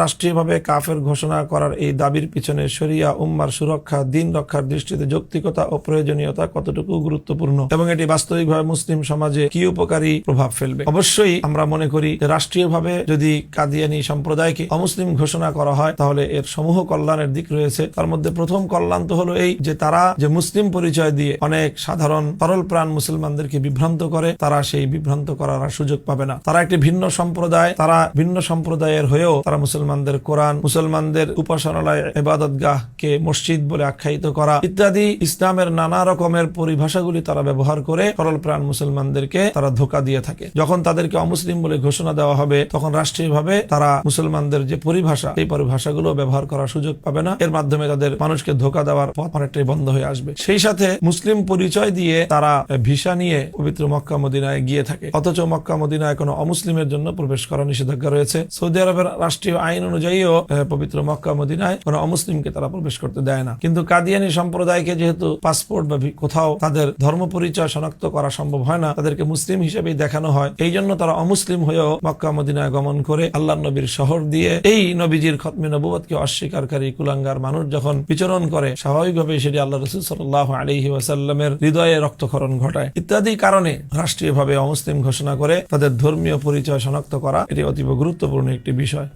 রাষ্ট্রীয়ভাবে কাফের ঘোষণা করার এই দাবির পিছনে শরিয়া উম্মার সুরক্ষা, দিন রক্ষার দৃষ্টিতে যৌক্তিকতা ও প্রয়োজনীয়তা কতটুকু গুরুত্বপূর্ণ এবং এটি বাস্তবিকভাবে মুসলিম সমাজে কি উপকারী প্রভাব ফেলবে। অবশ্যই আমরা মনে করি যে রাষ্ট্রীয়ভাবে যদি কাদিয়ানী সম্প্রদায়কে অমুসলিম ঘোষণা করা হয় তাহলে এর সমূহ কল্যাণের দিক রয়েছে। তার মধ্যে প্রথম কল্যাণ তো হলো এই যে তারা যে মুসলিম পরিচয় দিয়ে অনেক সাধারণ সরল প্রাণ মুসলমানদেরকে বিভ্রান্ত করে, তারা সেই বিভ্রান্ত করার সুযোগ পাবে না। তারা একটি ভিন্ন সম্প্রদায়, তারা ভিন্ন সম্প্রদায়ের হয়েও তারা মুসলমানদের কোরআন, মুসলমানদের উপাসনালয়, ইবাদতগাহকে মসজিদ বলে আখ্যায়িত করা ইত্যাদি ইসলামের নানা রকমের পরিভাষাগুলি তারা ব্যবহার করে সরল প্রাণ মুসলমানদেরকে তারা ধোঁকা দিয়ে থাকে। যখন তাদেরকে অমুসলিম বলে ঘোষণা দেওয়া হবে তখন রাষ্ট্রীয়ভাবে তারা মুসলমানদের যে পরিভাষা, এই পরিভাষাগুলো ব্যবহার করার সুযোগ পাবে না। এর মাধ্যমে তাদের মানুষকে ধোঁকা দেওয়ার পথ অনেকটাই বন্ধ হয়ে আসবে। সেই সাথে মুসলিম পরিচয় দিয়ে তারা ভিসা নিয়ে পবিত্র মক্কা মদিনায় গিয়ে থাকে, অথচ মক্কা মদিনায় কোনো অমুসলিমের জন্য প্রবেশ করা নিষেধাজ্ঞা রয়েছে। সৌদি আরবের রাষ্ট্রীয় আইন অনুযায়ীও পবিত্র মক্কা মদিনায় কোনো অমুসলিমকে তারা প্রবেশ করতে দেয় না। কিন্তু কাদিয়ানী সম্প্রদায়কে যেহেতু পাসপোর্ট বা কোথাও তাদের ধর্ম পরিচয় শনাক্ত করা সম্ভব হয় না, তাদেরকে মুসলিম হিসেবেই দেখানো হয়। এই জন্য তারা অমুসলিম হয়েও মক্কা মদিনায় গমন করে আল্লাহ নবীর শহর দিয়ে এই নবীজির খতমে নবুয়তকে অস্বীকারী কুলাঙ্গার মানুষ যখন বিচরণ করে, স্বাভাবিকভাবে সেটি আল্লাহ রাসূল সাল্লাল্লাহু আলাইহি ওয়াসাল্লামের হৃদয়ে রক্তক্ষরণ ঘটায়। ইত্যাদি কারণে রাষ্ট্রীয়ভাবে অমুসলিম ঘোষণা করে তাদের ধর্মীয় পরিচয় শনাক্ত করা এটি অতীব গুরুত্বপূর্ণ একটি বিষয়।